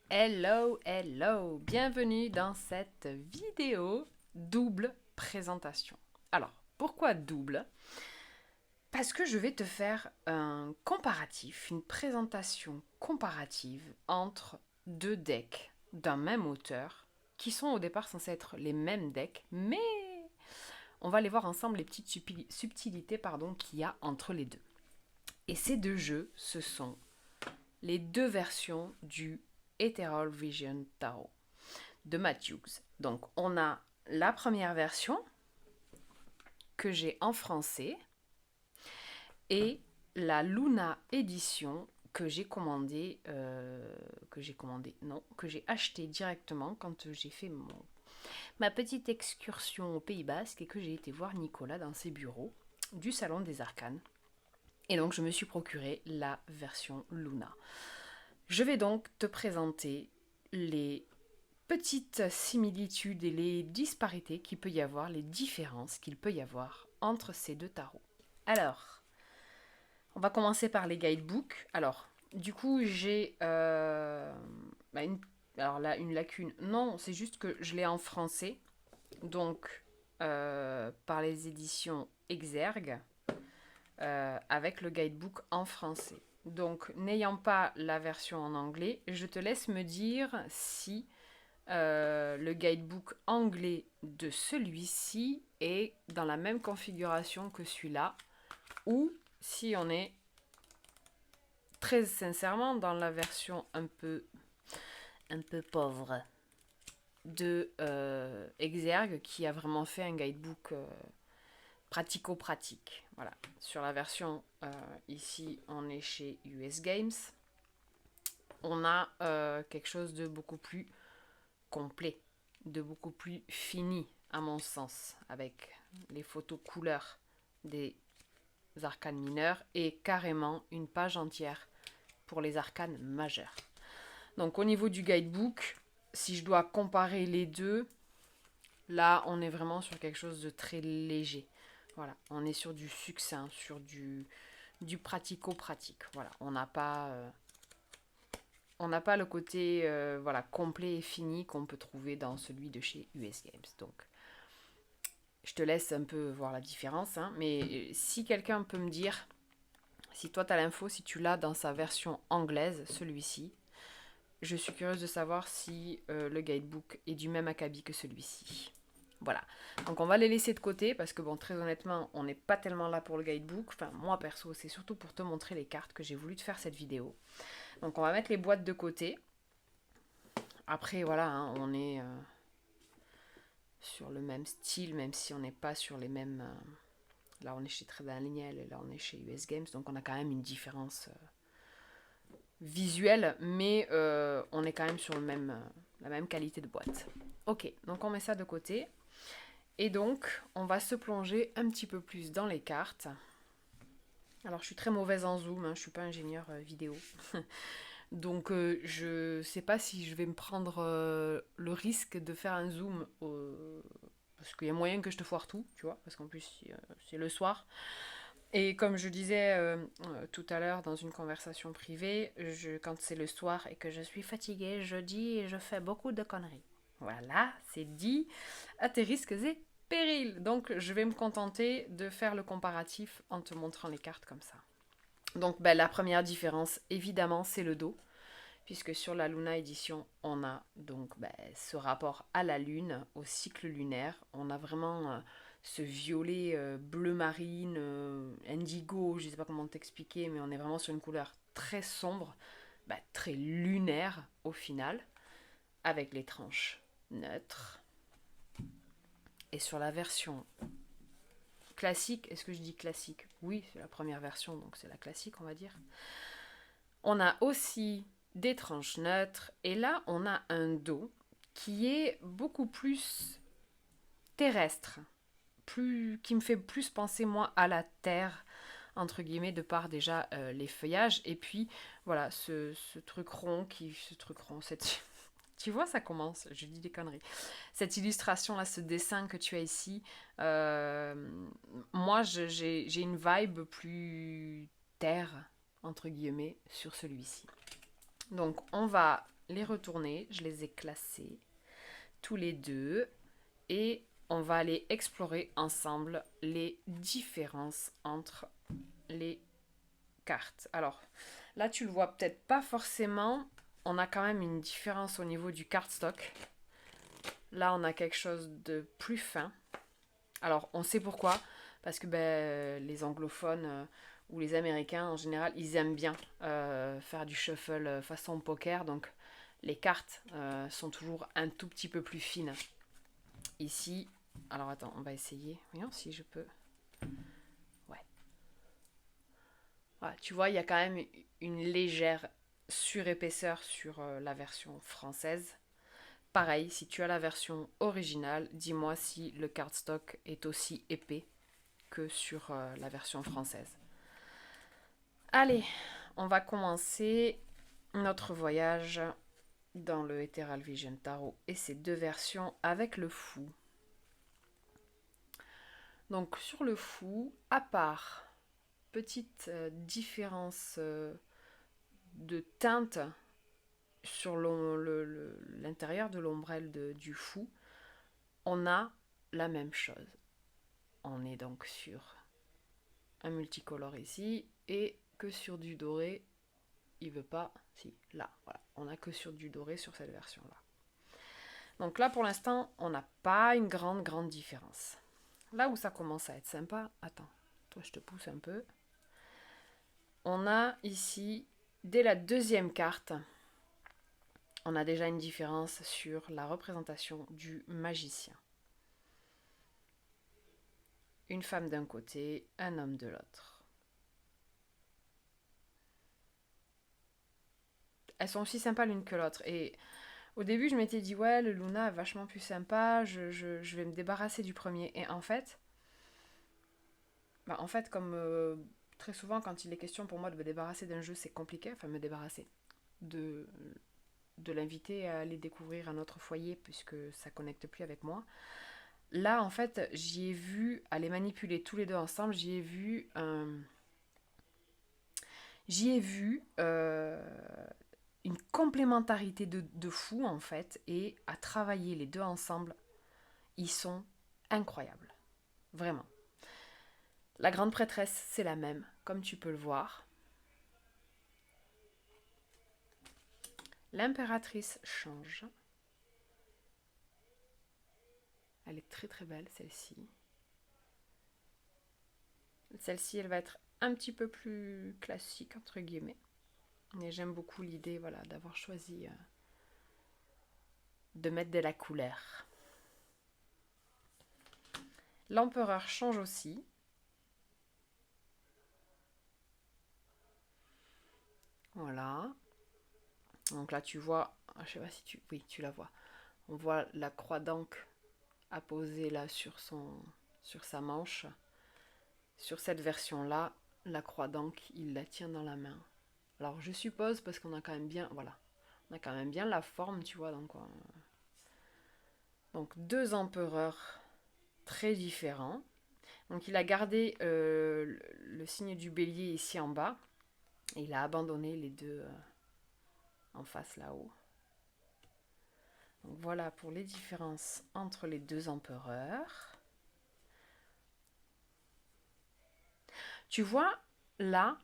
Hello, hello, bienvenue dans cette vidéo double présentation. Alors, pourquoi double? Parce que je vais te faire un comparatif, une présentation comparative entre deux decks d'un même auteur, qui sont au départ censés être les mêmes decks, mais on va aller voir ensemble les petites subtilités qu'il y a entre les deux. Et ces deux jeux, ce sont les deux versions du Ethereal Vision Tarot de Matt Hughes. Donc on a la première version que j'ai en français et la Luna édition que j'ai acheté directement quand j'ai fait ma petite excursion au Pays Basque et que j'ai été voir Nicolas dans ses bureaux du Salon des Arcanes. Et donc je me suis procuré la version Luna. Je vais donc te présenter les petites similitudes et les disparités qu'il peut y avoir, les différences qu'il peut y avoir entre ces deux tarots. Alors, on va commencer par les guidebooks. Alors, du coup, j'ai une lacune. Non, c'est juste que je l'ai en français, donc par les éditions Exergue, avec le guidebook en français. Donc, n'ayant pas la version en anglais, je te laisse me dire si le guidebook anglais de celui-ci est dans la même configuration que celui-là, ou si on est très sincèrement dans la version un peu pauvre de Exergue, qui a vraiment fait un guidebook pratico-pratique. Voilà. Sur la version ici, on est chez US Games. On a quelque chose de beaucoup plus complet, de beaucoup plus fini à mon sens, avec les photos couleurs des arcanes mineurs et carrément une page entière pour les arcanes majeures. Donc au niveau du guidebook, si je dois comparer les deux, là on est vraiment sur quelque chose de très léger. Voilà, on est sur du succinct, sur du pratico-pratique. Voilà, on n'a pas le côté voilà, complet et fini qu'on peut trouver dans celui de chez US Games. Donc, je te laisse un peu voir la différence. Hein, mais si quelqu'un peut me dire, si toi tu as l'info, si tu l'as dans sa version anglaise, celui-ci, je suis curieuse de savoir si le guidebook est du même acabit que celui-ci. Voilà. Donc on va les laisser de côté parce que bon, très honnêtement, on n'est pas tellement là pour le guidebook. Enfin, moi perso, c'est surtout pour te montrer les cartes que j'ai voulu te faire cette vidéo. Donc on va mettre les boîtes de côté. Après, voilà, hein, on est sur le même style, même si on n'est pas sur les mêmes. Là, on est chez Trade Lignel et là, on est chez US Games, donc on a quand même une différence visuelle, mais on est quand même sur la même qualité de boîte. Ok, donc on met ça de côté. Et donc, on va se plonger un petit peu plus dans les cartes. Alors, je suis très mauvaise en zoom, hein, je suis pas ingénieur vidéo. Donc je sais pas si je vais me prendre le risque de faire un zoom parce qu'il y a moyen que je te foire tout, tu vois, parce qu'en plus c'est le soir. Et comme je disais tout à l'heure dans une conversation privée, quand c'est le soir et que je suis fatiguée, je dis et je fais beaucoup de conneries. Voilà, c'est dit à tes risques et périls. Donc je vais me contenter de faire le comparatif en te montrant les cartes comme ça. Donc la première différence, évidemment, c'est le dos puisque sur la Luna édition, on a donc ce rapport à la Lune, au cycle lunaire. On a vraiment ce violet bleu marine, indigo, je ne sais pas comment t'expliquer, mais on est vraiment sur une couleur très sombre, très lunaire au final, avec les tranches neutres. Et sur la version classique, est-ce que je dis classique? Oui, c'est la première version, donc c'est la classique, on va dire. On a aussi des tranches neutres et là on a un dos qui est beaucoup plus terrestre, qui me fait plus penser moi à la terre entre guillemets de par déjà les feuillages et puis voilà ce truc rond cette tu vois ça commence, je dis des conneries, cette illustration là, ce dessin que tu as ici, moi j'ai une vibe plus terre entre guillemets sur celui-ci. Donc on va les retourner. Je les ai classés tous les deux. Et on va aller explorer ensemble les différences entre les cartes. Alors, là, tu le vois peut-être pas forcément. On a quand même une différence au niveau du cardstock. Là, on a quelque chose de plus fin. Alors, on sait pourquoi. Parce que les anglophones ou les Américains, en général, ils aiment bien faire du shuffle façon poker. Donc, les cartes sont toujours un tout petit peu plus fines. Ici, alors attends, on va essayer. Voyons si je peux. Ouais. Voilà, tu vois, il y a quand même une légère surépaisseur sur la version française. Pareil, si tu as la version originale, dis-moi si le cardstock est aussi épais que sur la version française. Allez, on va commencer notre voyage dans le Ethereal Vision Tarot et ses deux versions avec le fou. Donc sur le fou, à part petite différence de teinte sur l'intérieur de l'ombrelle du fou, on a la même chose. On est donc sur un multicolore ici et que sur du doré, il veut pas, si, là, voilà, on n'a que sur du doré sur cette version-là. Donc là pour l'instant, on n'a pas une grande différence. Là où ça commence à être sympa, attends, toi je te pousse un peu. On a ici, dès la deuxième carte, on a déjà une différence sur la représentation du magicien. Une femme d'un côté, un homme de l'autre. Elles sont aussi sympas l'une que l'autre. Et au début, je m'étais dit, ouais, le Luna est vachement plus sympa, je vais me débarrasser du premier. Et en fait, comme très souvent, quand il est question pour moi de me débarrasser d'un jeu, c'est compliqué, enfin me débarrasser, de l'inviter à aller découvrir un autre foyer, puisque ça connecte plus avec moi. Là, en fait, j'y ai vu, à les manipuler tous les deux ensemble, j'y ai vu une complémentarité de fou, en fait, et à travailler les deux ensemble, ils sont incroyables. Vraiment. La grande prêtresse, c'est la même, comme tu peux le voir. L'impératrice change. Elle est très belle, celle-ci. Celle-ci, elle va être un petit peu plus classique, entre guillemets. Mais j'aime beaucoup l'idée, voilà, d'avoir choisi de mettre de la couleur. L'empereur change aussi. Voilà. Donc là, tu vois, je sais pas si tu... Oui, tu la vois. On voit la croix d'encre apposée là sur sa manche. Sur cette version-là, la croix d'encre, il la tient dans la main. Alors je suppose, parce qu'on a quand même bien... Voilà. On a quand même bien la forme, tu vois. Donc deux empereurs très différents. Donc il a gardé le signe du bélier ici en bas. Et il a abandonné les deux en face là-haut. Donc voilà pour les différences entre les deux empereurs. Tu vois, là,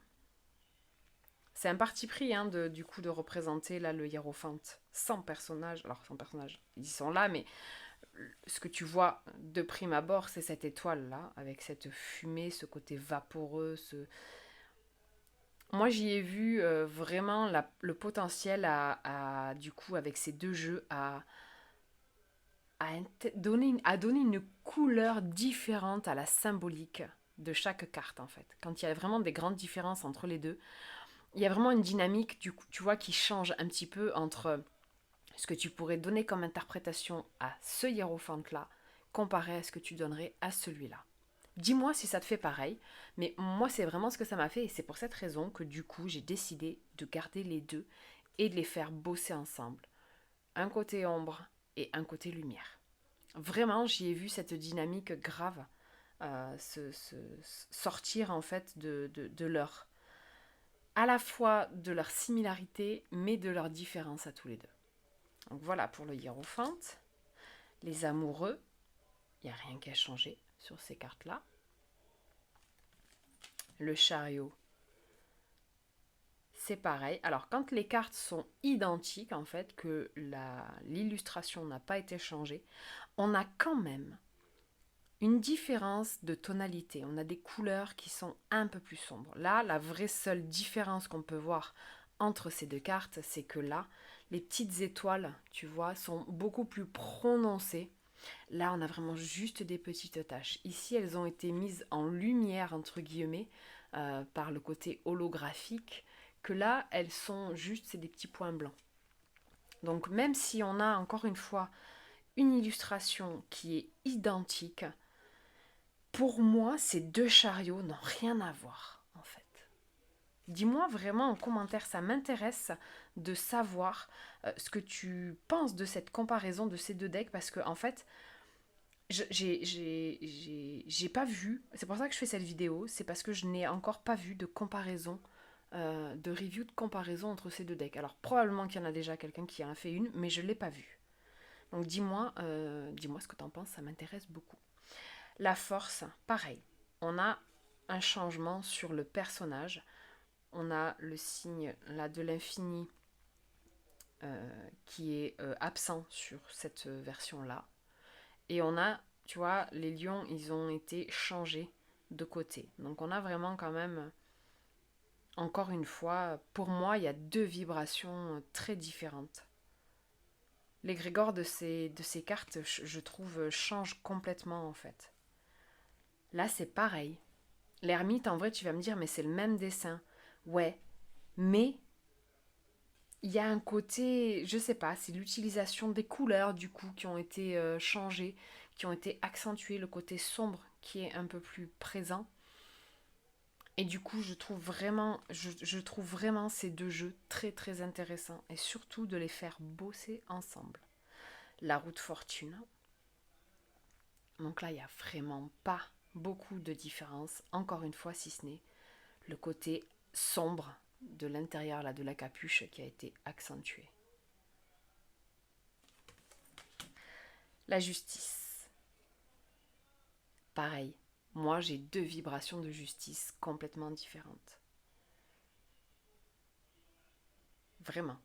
c'est un parti pris du coup de représenter là le hiérophante sans personnage. Alors sans personnage, ils sont là, mais ce que tu vois de prime abord, c'est cette étoile là, avec cette fumée, ce côté vaporeux, Moi, j'y ai vu vraiment le potentiel du coup, avec ces deux jeux, à donner une couleur différente à la symbolique de chaque carte, en fait. Quand il y a vraiment des grandes différences entre les deux, il y a vraiment une dynamique, du coup, tu vois, qui change un petit peu entre ce que tu pourrais donner comme interprétation à ce hiérophante-là, comparé à ce que tu donnerais à celui-là. Dis-moi si ça te fait pareil, mais moi c'est vraiment ce que ça m'a fait et c'est pour cette raison que du coup j'ai décidé de garder les deux et de les faire bosser ensemble. Un côté ombre et un côté lumière. Vraiment j'y ai vu cette dynamique grave sortir en fait de à la fois de leur similarité, mais de leur différence à tous les deux. Donc voilà pour le hiérophant. Les amoureux, il n'y a rien qui a changé sur ces cartes-là. Le chariot, c'est pareil. Alors quand les cartes sont identiques, en fait, que l'illustration n'a pas été changée, on a quand même une différence de tonalité. On a des couleurs qui sont un peu plus sombres. Là, la vraie seule différence qu'on peut voir entre ces deux cartes, c'est que là, les petites étoiles, tu vois, sont beaucoup plus prononcées. Là, on a vraiment juste des petites taches. Ici, elles ont été mises en lumière, entre guillemets, par le côté holographique, que là, elles sont juste, c'est des petits points blancs. Donc, même si on a, encore une fois, une illustration qui est identique, pour moi, ces deux chariots n'ont rien à voir, en fait. Dis-moi vraiment en commentaire, ça m'intéresse de savoir ce que tu penses de cette comparaison de ces deux decks, parce que, en fait, j'ai pas vu, c'est pour ça que je fais cette vidéo, c'est parce que je n'ai encore pas vu de comparaison, de review de comparaison entre ces deux decks. Alors probablement qu'il y en a déjà quelqu'un qui en a fait une, mais je l'ai pas vue. Donc dis-moi ce que tu en penses, ça m'intéresse beaucoup. La force, pareil, on a un changement sur le personnage, on a le signe là de l'infini qui est absent sur cette version-là. Et on a, tu vois, les lions, ils ont été changés de côté. Donc on a vraiment quand même, encore une fois, pour moi, il y a deux vibrations très différentes. L'égrégore de ces cartes, je trouve, change complètement en fait. Là, c'est pareil. L'ermite, en vrai, tu vas me dire, mais c'est le même dessin. Ouais, mais il y a un côté, je sais pas, c'est l'utilisation des couleurs du coup qui ont été changées, qui ont été accentuées, le côté sombre qui est un peu plus présent. Et du coup, je trouve vraiment ces deux jeux très très intéressants et surtout de les faire bosser ensemble. La route fortune. Donc là, il n'y a vraiment pas beaucoup de différence, encore une fois, si ce n'est le côté sombre de l'intérieur là de la capuche qui a été accentué. La justice. Pareil, moi j'ai deux vibrations de justice complètement différentes. Vraiment.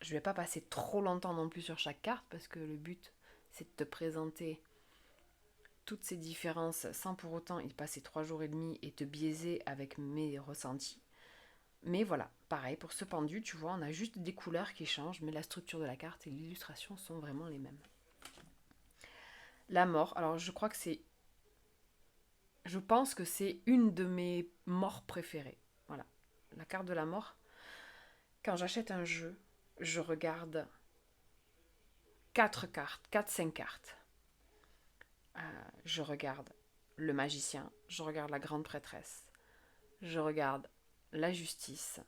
Je ne vais pas passer trop longtemps non plus sur chaque carte parce que le but c'est de te présenter toutes ces différences sans pour autant y passer 3 jours et demi et te biaiser avec mes ressentis. Mais voilà, pareil pour ce pendu, tu vois, on a juste des couleurs qui changent, mais la structure de la carte et l'illustration sont vraiment les mêmes. La mort, alors je pense que c'est une de mes morts préférées. Voilà, la carte de la mort. Quand j'achète un jeu, je regarde 4 cartes, 4-5 cartes. Je regarde le magicien, je regarde la grande prêtresse, je regarde la justice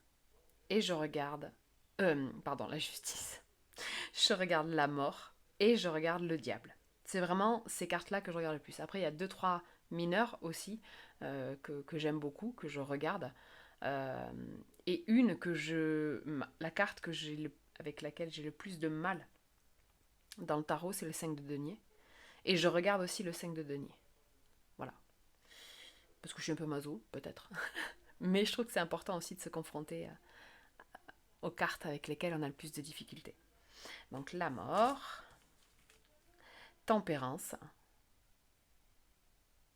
et je regarde... pardon, la justice. Je regarde la mort et je regarde le diable. C'est vraiment ces cartes-là que je regarde le plus. Après, il y a 2-3 mineurs aussi que j'aime beaucoup, que je regarde. Euh, et une la carte avec laquelle j'ai le plus de mal dans le tarot, c'est le 5 de denier. Et je regarde aussi le 5 de denier. Voilà. Parce que je suis un peu maso, peut-être. Mais je trouve que c'est important aussi de se confronter aux cartes avec lesquelles on a le plus de difficultés. Donc la mort, tempérance.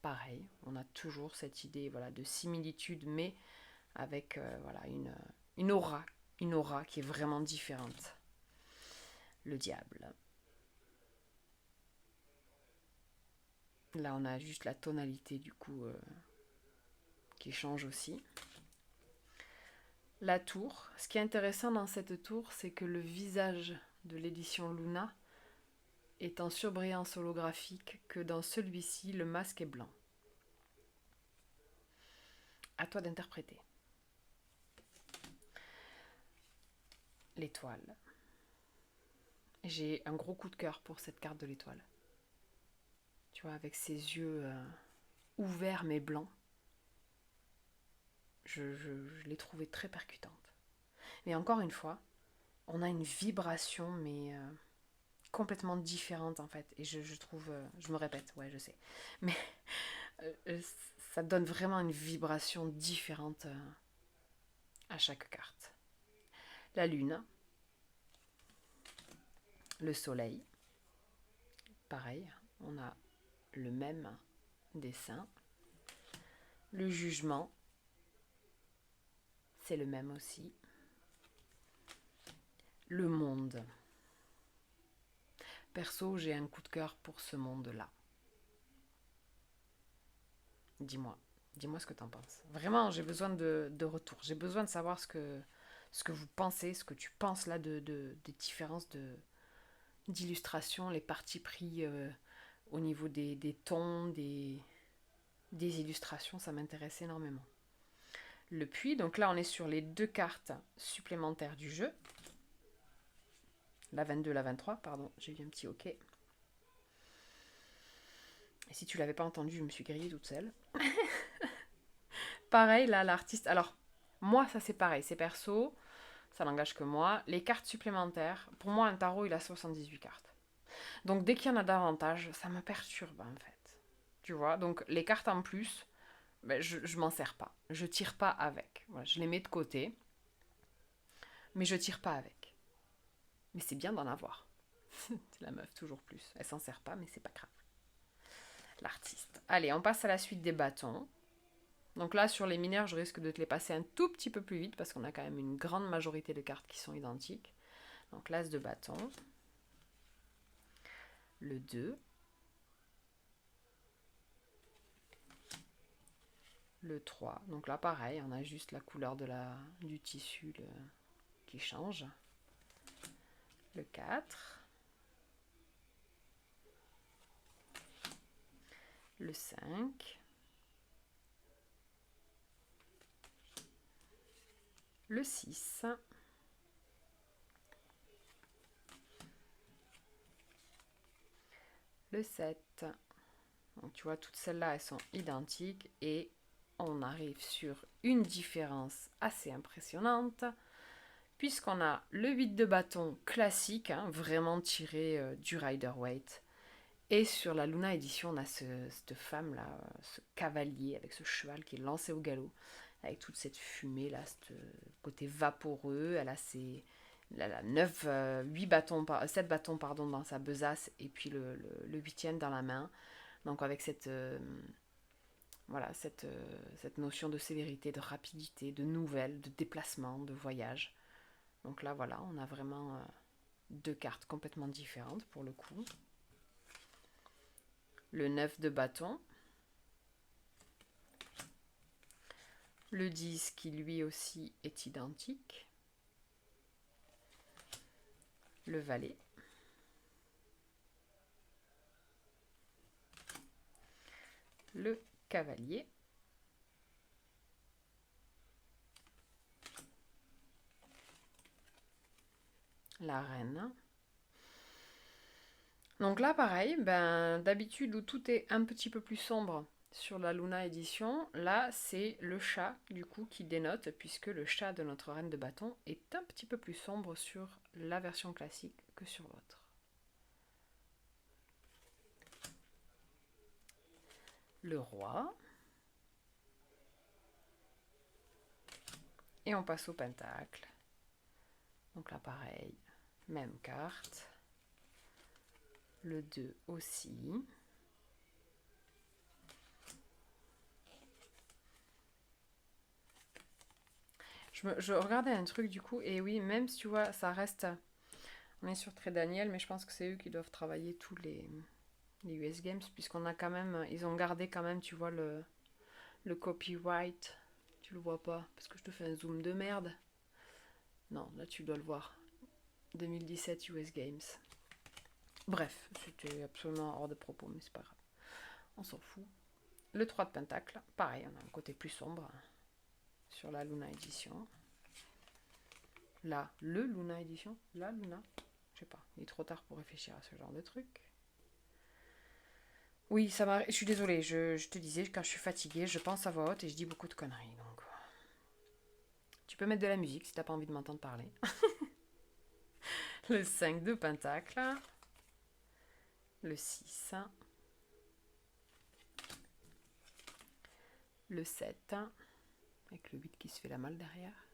Pareil, on a toujours cette idée voilà, de similitude, mais avec voilà, une aura qui est vraiment différente. Le diable. Là, on a juste la tonalité du coup qui change aussi. La tour. Ce qui est intéressant dans cette tour, c'est que le visage de l'édition Luna est en surbrillance holographique, que dans celui-ci, le masque est blanc. À toi d'interpréter. L'étoile. J'ai un gros coup de cœur pour cette carte de l'étoile. Tu vois, avec ses yeux ouverts mais blancs. je l'ai trouvée très percutante. Mais encore une fois, on a une vibration, mais complètement différente en fait. Et je trouve, je me répète, ouais, je sais. Mais euh, ça donne vraiment une vibration différente à chaque carte. La lune, le soleil, pareil, on a le même dessin. Le jugement, c'est le même aussi. Le monde. Perso, j'ai un coup de cœur pour ce monde-là. Dis-moi. Dis-moi ce que t'en penses. Vraiment, j'ai besoin de retour. J'ai besoin de savoir ce que vous pensez, ce que tu penses là des différences d'illustration, les partis pris au niveau des tons, des illustrations. Ça m'intéresse énormément. Le puits, donc là on est sur les 2 cartes supplémentaires du jeu. La 22, la 23, pardon, j'ai eu un petit ok. Et si tu l'avais pas entendu, je me suis grillée toute seule. Pareil, là, l'artiste... Alors, moi, ça c'est pareil, c'est perso, ça n'engage que moi. Les cartes supplémentaires, pour moi, un tarot, il a 78 cartes. Donc, dès qu'il y en a davantage, ça me perturbe, en fait. Tu vois, donc les cartes en plus, ben, je m'en sers pas. Je tire pas avec. Voilà, je les mets de côté, mais je tire pas avec. Mais c'est bien d'en avoir. C'est la meuf, toujours plus. Elle s'en sert pas, mais c'est pas grave. L'artiste. Allez, on passe à la suite des bâtons. Donc là, sur les mineurs, je risque de te les passer un tout petit peu plus vite parce qu'on a quand même une grande majorité de cartes qui sont identiques. Donc l'as de bâton, le 2, le 3. Donc là, pareil, on a juste la couleur du tissu qui change. Le 4, le 5, le 6, le 7. Donc tu vois, toutes celles-là, elles sont identiques et on arrive sur une différence assez impressionnante puisqu'on a le 8 de bâton classique, hein, vraiment tiré du Rider-Waite. Et sur la Luna Edition, on a cette femme-là, ce cavalier avec ce cheval qui est lancé au galop, avec toute cette fumée-là, ce côté vaporeux. Elle a ses... Elle a 8 bâtons, 7 bâtons pardon, dans sa besace et puis le 8e dans la main. Donc avec voilà, cette notion de sévérité, de rapidité, de nouvelles, de déplacement, de voyage. Donc là, voilà, on a vraiment 2 cartes complètement différentes pour le coup. Le 9 de bâton. Le 10 qui lui aussi est identique. Le valet. Le cavalier. La reine. Donc là, pareil, ben, d'habitude où tout est un petit peu plus sombre sur la Luna Edition, là, c'est le chat, du coup, qui dénote, puisque le chat de notre reine de bâton est un petit peu plus sombre sur la version classique que sur l'autre. Le roi. Et on passe au pentacle. Donc là, pareil, même carte. Le 2 aussi. Je regardais un truc du coup, et oui, même si tu vois, ça reste... On est sur Très Daniel, mais je pense que c'est eux qui doivent travailler tous les US Games, puisqu'on a quand même... Ils ont gardé quand même, tu vois, le copyright. Tu le vois pas, parce que je te fais un zoom de merde. Non, là tu dois le voir. 2017 US Games. Bref, c'était absolument hors de propos, mais c'est pas grave. On s'en fout. Le 3 de pentacle, pareil, on a un côté plus sombre sur la Luna Edition. Là, le Luna Edition, la Luna, je sais pas, il est trop tard pour réfléchir à ce genre de truc. Oui, ça m'arrive, je suis désolée, je te disais, quand je suis fatiguée, je pense à voix haute et je dis beaucoup de conneries, donc peux mettre de la musique si t'as pas envie de m'entendre parler. Le 5 de pentacle. Le 6. Le 7. Avec le 8 qui se fait la malle derrière.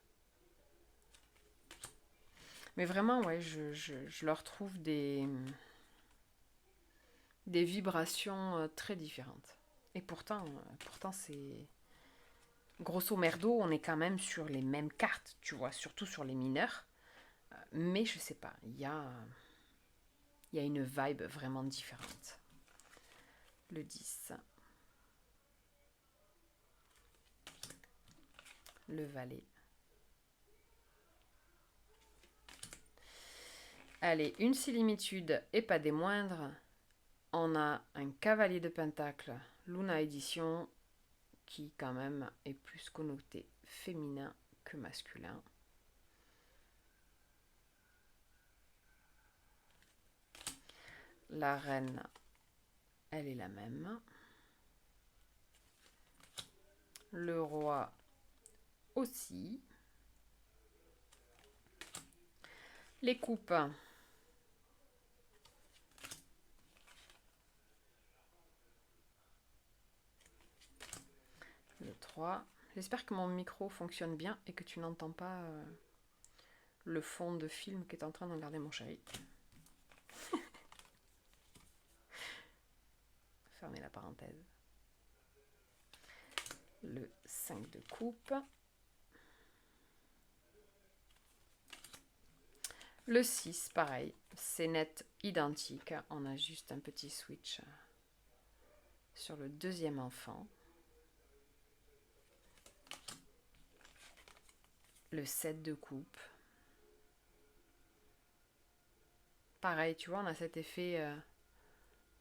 Mais vraiment, ouais, je leur trouve des vibrations très différentes. Et pourtant c'est... Grosso merdo, on est quand même sur les mêmes cartes, tu vois, surtout sur les mineurs. Mais je sais pas, il y a une vibe vraiment différente. Le 10. Le valet. Allez, une similitude et pas des moindres. On a un cavalier de pentacle, Luna Édition, qui quand même est plus connoté féminin que masculin. La reine, elle est la même. Le roi aussi. Les coupes. Le 3. J'espère que mon micro fonctionne bien et que tu n'entends pas le fond de film qui est en train de regarder mon chéri. Fermez la parenthèse. Le 5 de coupe. Le 6, pareil, c'est net identique. On a juste un petit switch sur le deuxième enfant. Le 7 de coupe. Pareil, tu vois, on a cet effet...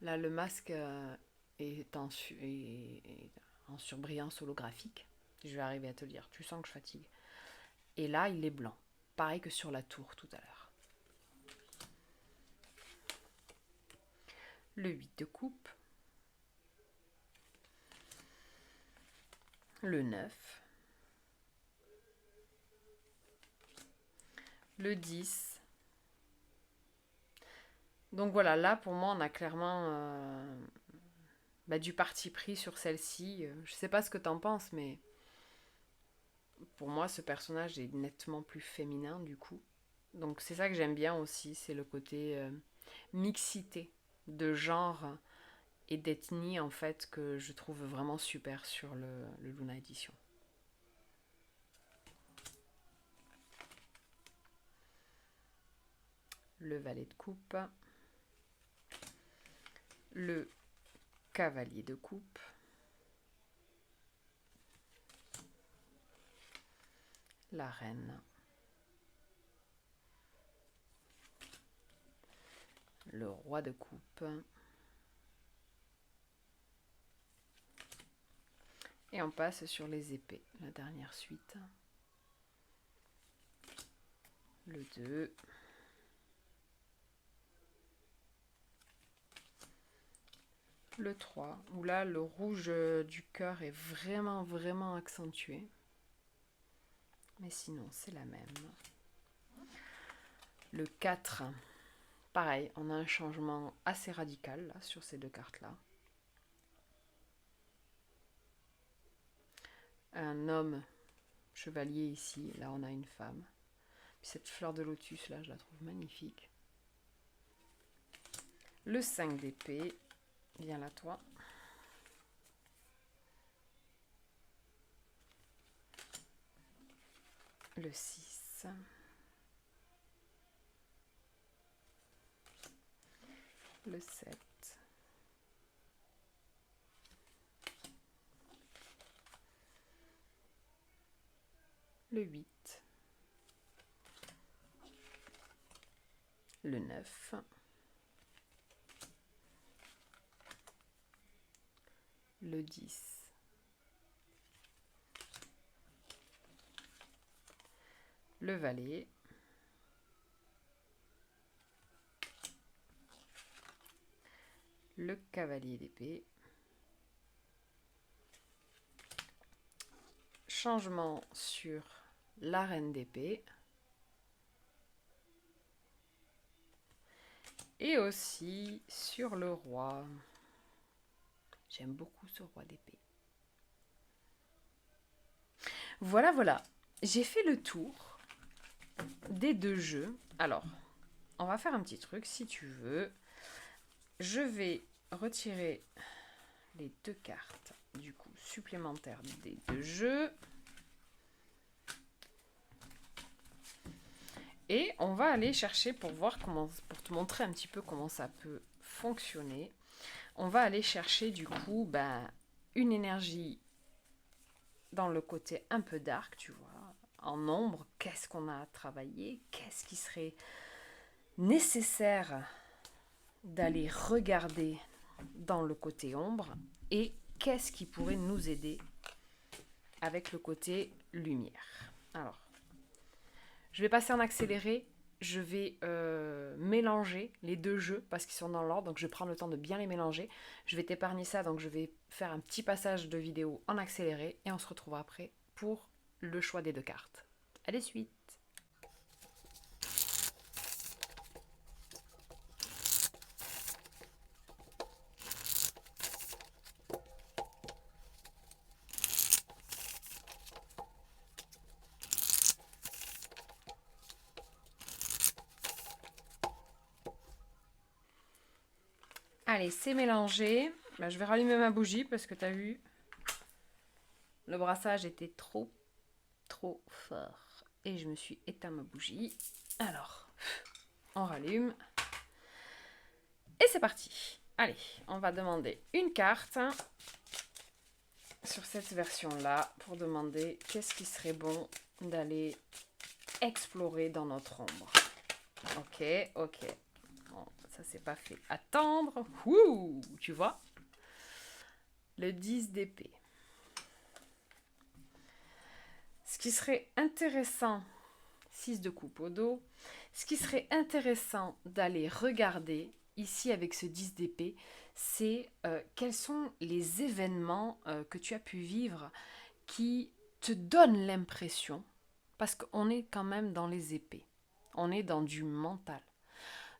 là, le masque est en surbrillance holographique. Je vais arriver à te le dire. Tu sens que je fatigue. Et là, il est blanc. Pareil que sur la tour tout à l'heure. Le 8 de coupe. Le 9. Le 10. Donc voilà, là pour moi on a clairement du parti pris sur celle-ci. Je sais pas ce que t'en penses, mais pour moi ce personnage est nettement plus féminin du coup. Donc c'est ça que j'aime bien aussi, c'est le côté mixité de genre et d'ethnie en fait que je trouve vraiment super sur le Luna Edition. Le valet de coupe. Le cavalier de coupe. La reine. Le roi de coupe. Et on passe sur les épées, la dernière suite. Le 2. Le 3, où là le rouge du cœur est vraiment vraiment accentué. Mais sinon c'est la même. Le 4, pareil, on a un changement assez radical là, sur ces deux cartes-là. Un homme chevalier ici, là on a une femme. Puis cette fleur de lotus là, je la trouve magnifique. Le 5 d'épée, viens là toi. Le 6. Le 7. Le 8. Le 9. Le 10. Le valet. Le cavalier d'épée. Changement sur la reine d'épée. Et aussi sur le roi. J'aime beaucoup ce roi d'épée. Voilà, voilà. J'ai fait le tour des 2 jeux. Alors, on va faire un petit truc si tu veux. Je vais retirer les 2 cartes du coup supplémentaires des 2 jeux. Et on va aller chercher pour voir comment, pour te montrer un petit peu comment ça peut fonctionner. On va aller chercher du coup une énergie dans le côté un peu dark, tu vois, en ombre. Qu'est-ce qu'on a à travailler? Qu'est-ce qui serait nécessaire d'aller regarder dans le côté ombre? Et qu'est-ce qui pourrait nous aider avec le côté lumière? Alors, je vais passer en accéléré. Je vais mélanger les 2 jeux parce qu'ils sont dans l'ordre, donc je vais prendre le temps de bien les mélanger. Je vais t'épargner ça, donc je vais faire un petit passage de vidéo en accéléré et on se retrouve après pour le choix des 2 cartes. Allez, suite! Allez, c'est mélangé. Je vais rallumer ma bougie parce que tu as vu, le brassage était trop fort. Et je me suis éteint ma bougie. Alors, on rallume. Et c'est parti. Allez, on va demander une carte sur cette version-là pour demander qu'est-ce qui serait bon d'aller explorer dans notre ombre. Ok, ok. Bon, ça c'est pas fait attendre. Ouh, tu vois? Le 10 d'épée. Ce qui serait intéressant, 6 de coupe au dos, ce qui serait intéressant d'aller regarder ici avec ce 10 d'épée, c'est quels sont les événements que tu as pu vivre qui te donnent l'impression, parce qu'on est quand même dans les épées, on est dans du mental.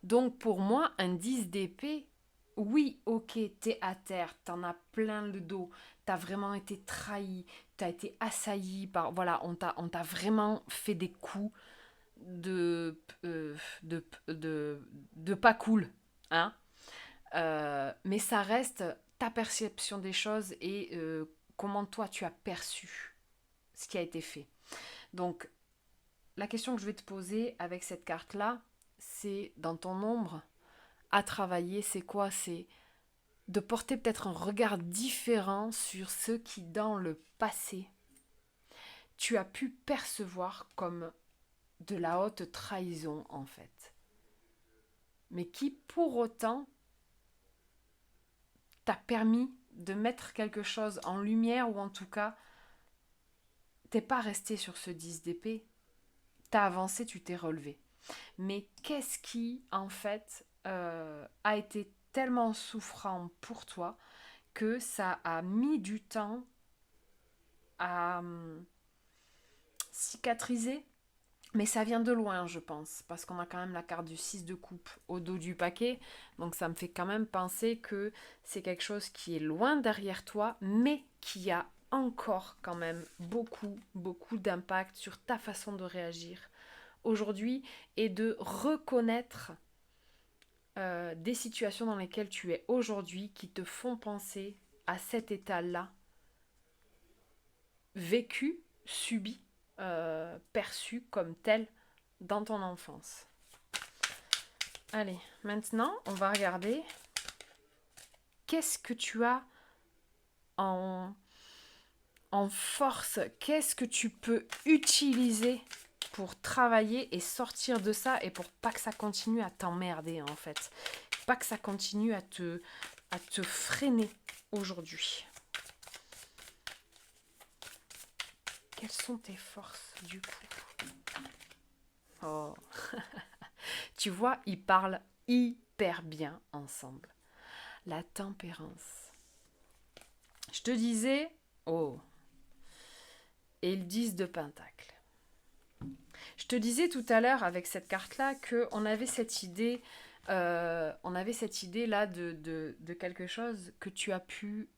Donc pour moi, un 10 d'épée, oui, ok, t'es à terre, t'en as plein le dos, t'as vraiment été trahi, t'as été assailli par... Voilà, on t'a vraiment fait des coups de pas cool, hein. Mais ça reste ta perception des choses et comment toi tu as perçu ce qui a été fait. Donc, la question que je vais te poser avec cette carte-là, c'est dans ton ombre à travailler, c'est quoi? C'est de porter peut-être un regard différent sur ce qui, dans le passé, tu as pu percevoir comme de la haute trahison, en fait. Mais qui, pour autant, t'a permis de mettre quelque chose en lumière, ou en tout cas, t'es pas resté sur ce 10 d'épée, t'as avancé, tu t'es relevé. Mais qu'est-ce qui, en fait, a été tellement souffrant pour toi que ça a mis du temps à cicatriser? Mais ça vient de loin, je pense, parce qu'on a quand même la carte du 6 de coupe au dos du paquet, donc ça me fait quand même penser que c'est quelque chose qui est loin derrière toi, mais qui a encore quand même beaucoup d'impact sur ta façon de réagir aujourd'hui et de reconnaître des situations dans lesquelles tu es aujourd'hui qui te font penser à cet état-là, vécu, subi, perçu comme tel dans ton enfance. Allez, maintenant, on va regarder qu'est-ce que tu as en force, qu'est-ce que tu peux utiliser pour travailler et sortir de ça et pour pas que ça continue à t'emmerder en fait. Pas que ça continue à te freiner aujourd'hui. Quelles sont tes forces du coup? Oh, tu vois, ils parlent hyper bien ensemble. La tempérance. Je te disais, oh, et le 10 de pentacle. Je te disais tout à l'heure avec cette carte-là qu'on avait cette idée, là de quelque chose que tu as pu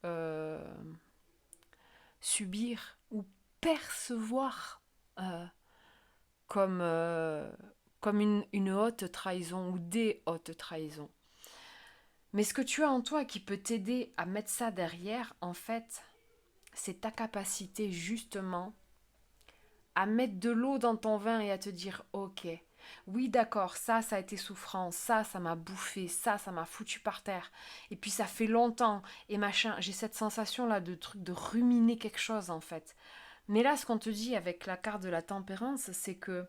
subir ou percevoir euh, comme, comme une haute trahison ou des hautes trahisons. Mais ce que tu as en toi qui peut t'aider à mettre ça derrière, en fait, c'est ta capacité justement à mettre de l'eau dans ton vin et à te dire ok, oui d'accord, ça a été souffrant, ça m'a bouffé, ça m'a foutu par terre, et puis ça fait longtemps, et machin, j'ai cette sensation là de truc de ruminer quelque chose en fait. Mais là ce qu'on te dit avec la carte de la tempérance, c'est que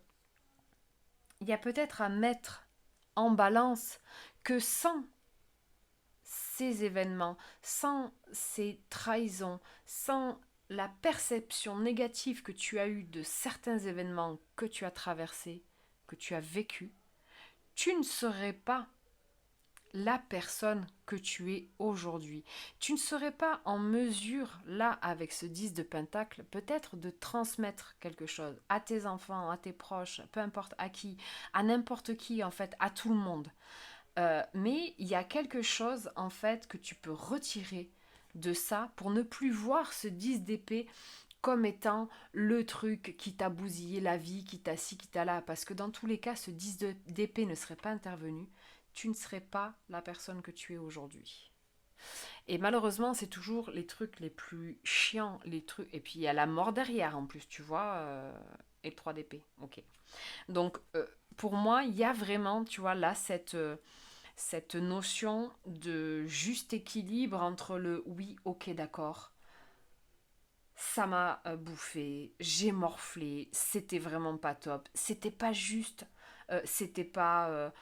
il y a peut-être à mettre en balance que sans ces événements, sans ces trahisons, sans la perception négative que tu as eue de certains événements que tu as traversés, que tu as vécus, tu ne serais pas la personne que tu es aujourd'hui. Tu ne serais pas en mesure, là, avec ce 10 de Pentacle, peut-être de transmettre quelque chose à tes enfants, à tes proches, peu importe à qui, à n'importe qui, en fait, à tout le monde. Mais il y a quelque chose en fait que tu peux retirer de ça pour ne plus voir ce 10 d'épée comme étant le truc qui t'a bousillé la vie, qui t'a ci, qui t'a là. Parce que dans tous les cas, ce 10 d'épée ne serait pas intervenu, tu ne serais pas la personne que tu es aujourd'hui. Et malheureusement, c'est toujours les trucs les plus chiants, les trucs. Et puis il y a la mort derrière en plus, tu vois, et le 3 d'épée. Ok. Donc pour moi, il y a vraiment, tu vois, là, cette notion de juste équilibre entre le oui, ok, d'accord, ça m'a bouffé, j'ai morflé, c'était vraiment pas top, c'était pas juste, c'était pas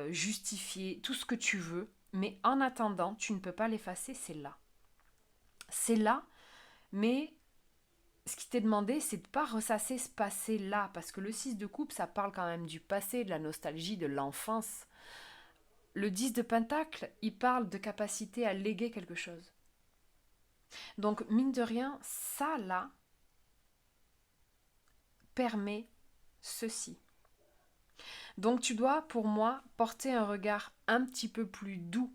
justifié, tout ce que tu veux, mais en attendant, tu ne peux pas l'effacer, c'est là. C'est là, mais ce qui t'est demandé, c'est de pas ressasser ce passé-là, parce que le 6 de coupe, ça parle quand même du passé, de la nostalgie, de l'enfance. Le 10 de Pentacle, il parle de capacité à léguer quelque chose. Donc, mine de rien, ça là permet ceci. Donc, tu dois, pour moi, porter un regard un petit peu plus doux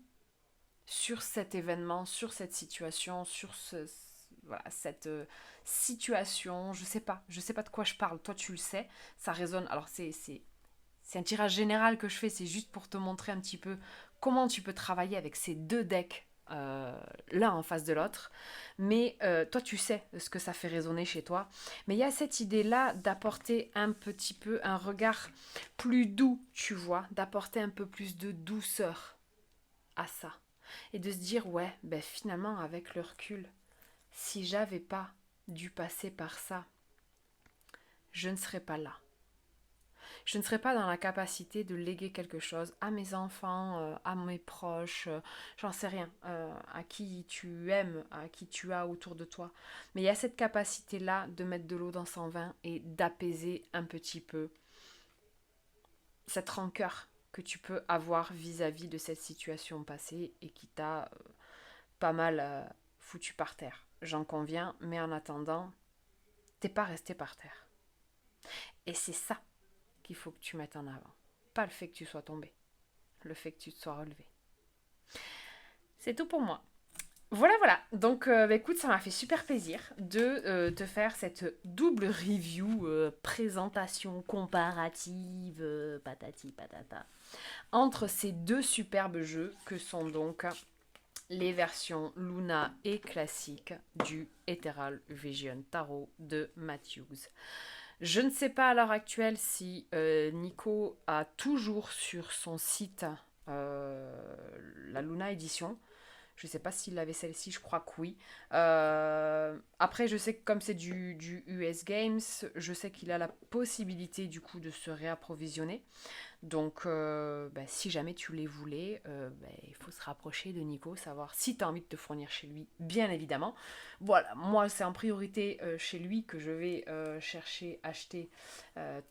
sur cet événement, sur cette situation, sur voilà, cette situation. Je sais pas de quoi je parle. Toi, tu le sais. Ça résonne. Alors, c'est un tirage général que je fais. C'est juste pour te montrer un petit peu comment tu peux travailler avec ces deux decks l'un en face de l'autre. Mais toi, tu sais ce que ça fait résonner chez toi. Mais il y a cette idée-là d'apporter un petit peu un regard plus doux, tu vois, d'apporter un peu plus de douceur à ça. Et de se dire, ouais, ben finalement, avec le recul, si j'avais pas dû passer par ça, je ne serais pas là. Je ne serais pas dans la capacité de léguer quelque chose à mes enfants, à mes proches, j'en sais rien, à qui tu aimes, à qui tu as autour de toi. Mais il y a cette capacité-là de mettre de l'eau dans son vin et d'apaiser un petit peu cette rancœur que tu peux avoir vis-à-vis de cette situation passée et qui t'a pas mal foutu par terre. J'en conviens, mais en attendant, t'es pas resté par terre. Et c'est ça qu'il faut que tu mettes en avant. Pas le fait que tu sois tombé, le fait que tu te sois relevé. C'est tout pour moi. Voilà, voilà. Donc, écoute, ça m'a fait super plaisir de te faire cette double review, présentation comparative, patati patata, entre ces deux superbes jeux que sont donc les versions Luna et classique du Ethereal Vision Tarot de Matthews. Je ne sais pas à l'heure actuelle si Nico a toujours sur son site la Luna Edition. Je ne sais pas s'il avait celle-ci, je crois que oui. Après, je sais que comme c'est du US Games, je sais qu'il a la possibilité du coup de se réapprovisionner. Donc, si jamais tu les voulais, il faut se rapprocher de Nico, savoir si tu as envie de te fournir chez lui, bien évidemment. Voilà, moi c'est en priorité chez lui que je vais chercher, acheter,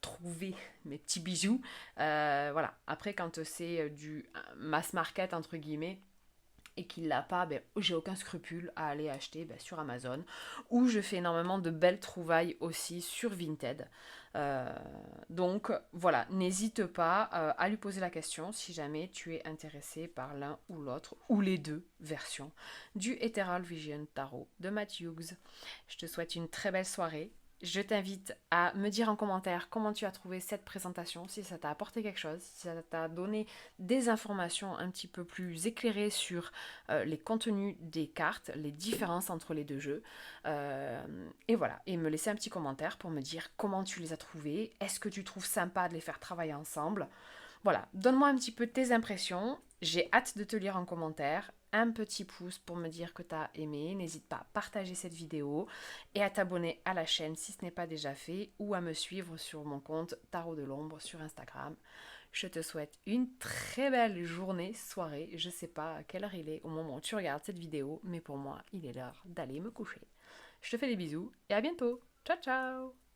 trouver mes petits bijoux. Voilà, après quand c'est du mass market, entre guillemets, et qui ne l'a pas, ben, j'ai aucun scrupule à aller acheter sur Amazon, ou je fais énormément de belles trouvailles aussi sur Vinted. Donc voilà, n'hésite pas à lui poser la question si jamais tu es intéressé par l'un ou l'autre, ou les deux versions du Ethereal Vision Tarot de Matt Hughes. Je te souhaite une très belle soirée. Je t'invite à me dire en commentaire comment tu as trouvé cette présentation, si ça t'a apporté quelque chose, si ça t'a donné des informations un petit peu plus éclairées sur les contenus des cartes, les différences entre les deux jeux. Et voilà, et me laisser un petit commentaire pour me dire comment tu les as trouvés, est-ce que tu trouves sympa de les faire travailler ensemble. Voilà, donne-moi un petit peu tes impressions, j'ai hâte de te lire en commentaire. Un petit pouce pour me dire que tu as aimé, n'hésite pas à partager cette vidéo et à t'abonner à la chaîne si ce n'est pas déjà fait ou à me suivre sur mon compte Tarot de l'Ombre sur Instagram. Je te souhaite une très belle journée, soirée, je ne sais pas à quelle heure il est au moment où tu regardes cette vidéo, mais pour moi il est l'heure d'aller me coucher. Je te fais des bisous et à bientôt. Ciao ciao.